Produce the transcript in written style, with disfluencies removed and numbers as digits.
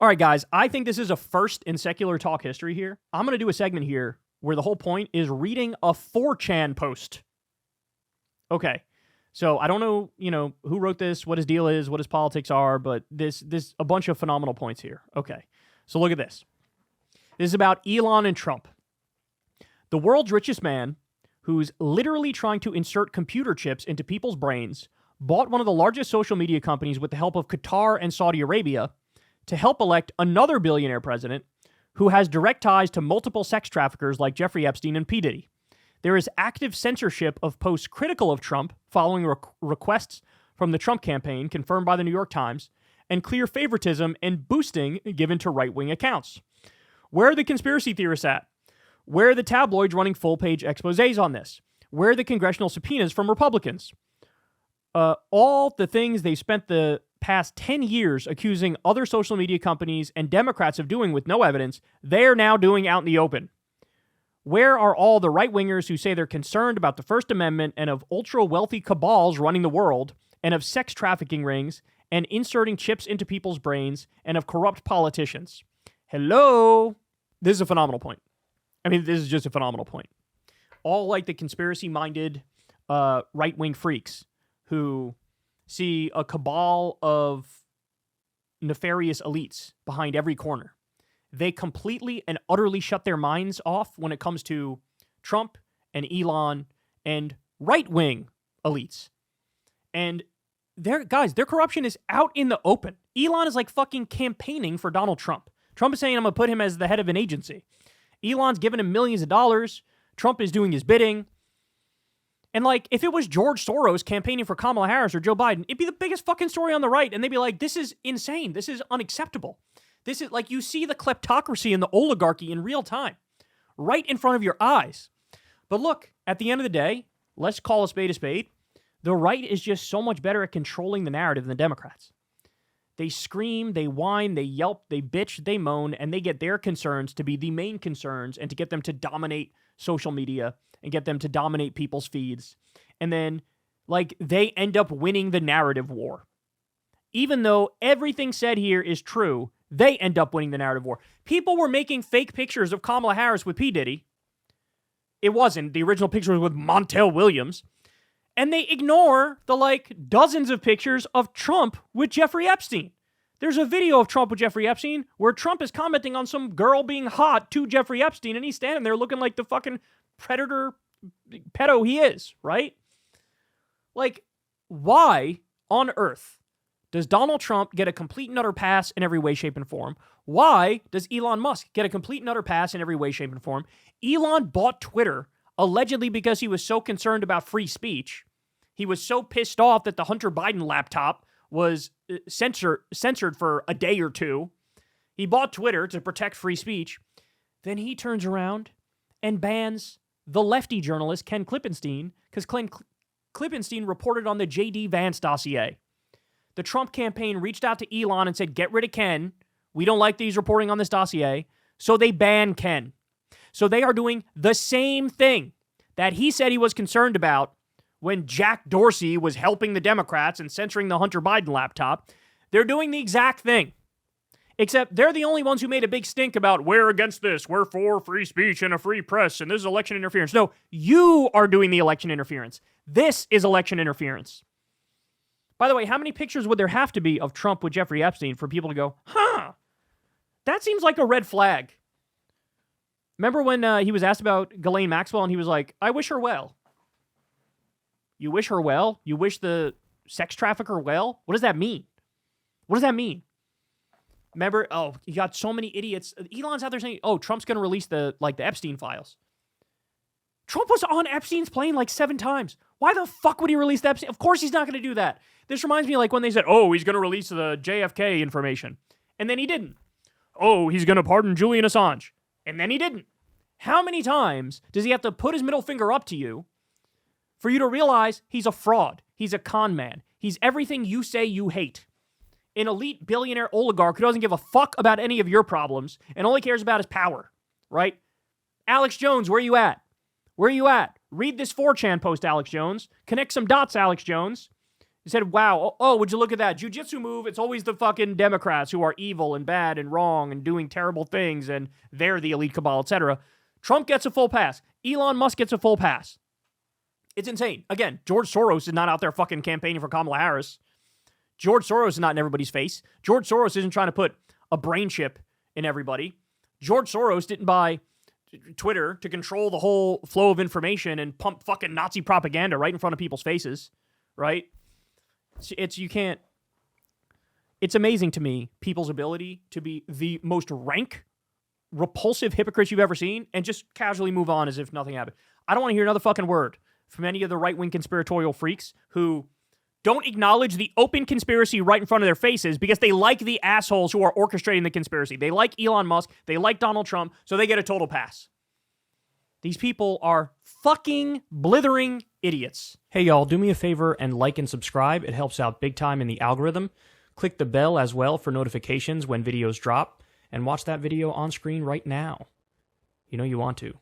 All right, guys, I think this is a first in secular talk history here. I'm going to do a segment here where the whole point is reading a 4chan post. Okay, so I don't know, who wrote this, what his deal is, what his politics are, but this a bunch of phenomenal points here. Okay, so look at this. This is about Elon and Trump. The world's richest man, who's literally trying to insert computer chips into people's brains, bought one of the largest social media companies with the help of Qatar and Saudi Arabia to help elect another billionaire president who has direct ties to multiple sex traffickers like Jeffrey Epstein and P. Diddy. There is active censorship of posts critical of Trump following requests from the Trump campaign confirmed by the New York Times, and clear favoritism and boosting given to right-wing accounts. Where are the conspiracy theorists at? Where are the tabloids running full-page exposés on this? Where are the congressional subpoenas from Republicans? All the things they spent the past 10 years accusing other social media companies and Democrats of doing with no evidence, they're now doing out in the open. Where are all the right-wingers who say they're concerned about the First Amendment and of ultra-wealthy cabals running the world, and of sex trafficking rings, and inserting chips into people's brains, and of corrupt politicians? Hello? This is a phenomenal point. I mean, this is just a phenomenal point. All like the conspiracy-minded right-wing freaks who see a cabal of nefarious elites behind every corner. They completely and utterly shut their minds off when it comes to Trump and Elon and right-wing elites. And their corruption is out in the open. Elon is like fucking campaigning for Donald Trump. Trump is saying, I'm going to put him as the head of an agency. Elon's giving him millions of dollars. Trump is doing his bidding. And like, if it was George Soros campaigning for Kamala Harris or Joe Biden, it'd be the biggest fucking story on the right. And they'd be like, this is insane. This is unacceptable. This is like, you see the kleptocracy and the oligarchy in real time, right in front of your eyes. But look, at the end of the day, let's call a spade a spade. The right is just so much better at controlling the narrative than the Democrats. They scream, they whine, they yelp, they bitch, they moan, and they get their concerns to be the main concerns and to get them to dominate social media and get them to dominate people's feeds. And then, like, they end up winning the narrative war. Even though everything said here is true, they end up winning the narrative war. People were making fake pictures of Kamala Harris with P. Diddy. It wasn't. The original picture was with Montel Williams. And they ignore the, like, dozens of pictures of Trump with Jeffrey Epstein. There's a video of Trump with Jeffrey Epstein where Trump is commenting on some girl being hot to Jeffrey Epstein, and he's standing there looking like the fucking predator pedo he is, right? Like, why on earth does Donald Trump get a complete and utter pass in every way, shape, and form? Why does Elon Musk get a complete and utter pass in every way, shape, and form? Elon bought Twitter allegedly because he was so concerned about free speech. He was so pissed off that the Hunter Biden laptop was censored for a day or two. He bought Twitter to protect free speech. Then he turns around and bans the lefty journalist Ken Klippenstein because Klippenstein reported on the J.D. Vance dossier. The Trump campaign reached out to Elon and said, get rid of Ken. We don't like these reporting on this dossier. So they ban Ken. So they are doing the same thing that he said he was concerned about when Jack Dorsey was helping the Democrats and censoring the Hunter Biden laptop. They're doing the exact thing. Except they're the only ones who made a big stink about, we're against this, we're for free speech and a free press, and this is election interference. No, you are doing the election interference. This is election interference. By the way, how many pictures would there have to be of Trump with Jeffrey Epstein for people to go, that seems like a red flag? Remember when he was asked about Ghislaine Maxwell and he was like, I wish her well. You wish her well? You wish the sex trafficker well? What does that mean? What does that mean? Remember, you got so many idiots. Elon's out there saying, Trump's going to release the Epstein files. Trump was on Epstein's plane like 7 times. Why the fuck would he release the Epstein? Of course he's not going to do that. This reminds me like when they said, he's going to release the JFK information. And then he didn't. He's going to pardon Julian Assange. And then he didn't. How many times does he have to put his middle finger up to you for you to realize he's a fraud? He's a con man. He's everything you say you hate. An elite billionaire oligarch who doesn't give a fuck about any of your problems and only cares about his power, right? Alex Jones, where you at? Where you at? Read this 4chan post, Alex Jones. Connect some dots, Alex Jones. He said, wow, oh, would you look at that jiu-jitsu move? It's always the fucking Democrats who are evil and bad and wrong and doing terrible things, and they're the elite cabal, etc. Trump gets a full pass. Elon Musk gets a full pass. It's insane. Again, George Soros is not out there fucking campaigning for Kamala Harris. George Soros is not in everybody's face. George Soros isn't trying to put a brain chip in everybody. George Soros didn't buy Twitter to control the whole flow of information and pump fucking Nazi propaganda right in front of people's faces, right? It's amazing to me, people's ability to be the most rank, repulsive hypocrites you've ever seen and just casually move on as if nothing happened. I don't want to hear another fucking word from any of the right-wing conspiratorial freaks who don't acknowledge the open conspiracy right in front of their faces because they like the assholes who are orchestrating the conspiracy. They like Elon Musk. They like Donald Trump, so they get a total pass. These people are fucking blithering idiots. Hey, y'all, do me a favor and like and subscribe. It helps out big time in the algorithm. Click the bell as well for notifications when videos drop, and watch that video on screen right now. You know you want to.